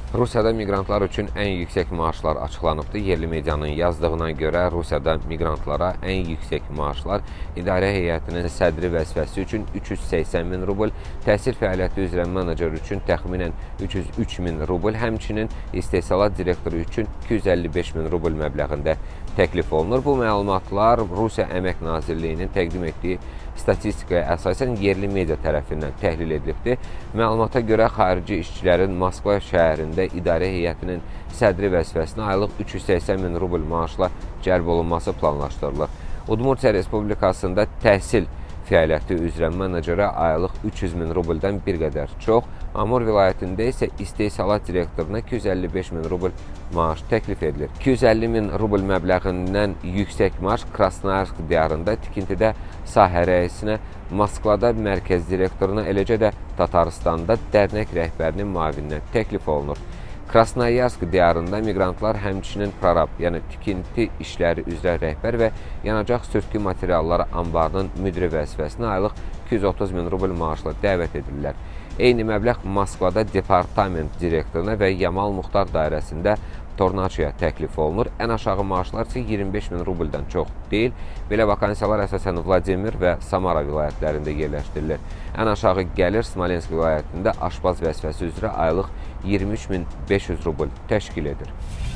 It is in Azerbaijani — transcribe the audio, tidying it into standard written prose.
Rusiyada miqrantlar üçün ən yüksək maaşlar açıqlanıbdır. Yerli medianın yazdığına görə Rusiyada miqrantlara ən yüksək maaşlar idarə heyətinin sədri vəzifəsi üçün 380 min rubl, təhsil fəaliyyəti üzrə menecer üçün təxminən 303 min rubl, həmçinin istehsalat direktoru üçün 255 min rubl məbləğində təklif olunur. Bu məlumatlar Rusiya Əmək Nazirliyinin təqdim etdiyi statistikaya əsasən yerli media tərəfindən təhlil edilibdir. Məlumata görə xarici işçilərin Moskva şəhərində idarə heyətinin sədri vəzifəsinə aylıq 380 min rubl maaşla cəlb olunması planlaşdırılır. Udmurtiya Respublikasında təhsil fəaliyyəti üzrə menecerə aylıq 300 min rubldən bir qədər çox, Amur vilayətində isə istehsalat direktoruna 255 min rubl maaş təklif edilir. 250 min rubl məbləğindən yüksək maaş Krasnoyarsk diyarında tikintidə sahə rəisinə, Moskvada mərkəz direktoruna, eləcə də Tataristanda dərnək rəhbərinin müavininə təklif olunur. Krasnoyarsk diyarında miqrantlar həmçinin prorab, yəni tikinti işləri üzrə rəhbər və yanacaq sürtkü materialları anbarının müdiri vəzifəsinə aylıq 230 min rubl maaşla dəvət edirlər. Eyni məbləğ Moskvada departament direktoruna və Yamal Muxtar dairəsində tornaçıya təklif olunur. Ən aşağı maaşlar isə 25 min rubldən çox deyil. Belə vakansiyalar əsasən Vladimir və Samara vilayətlərində yerləşdirilir. Ən aşağı gəlir Smolensk vilayətində aşpaz vəzifəsi üzrə aylıq 23.500 rubl təşkil edir.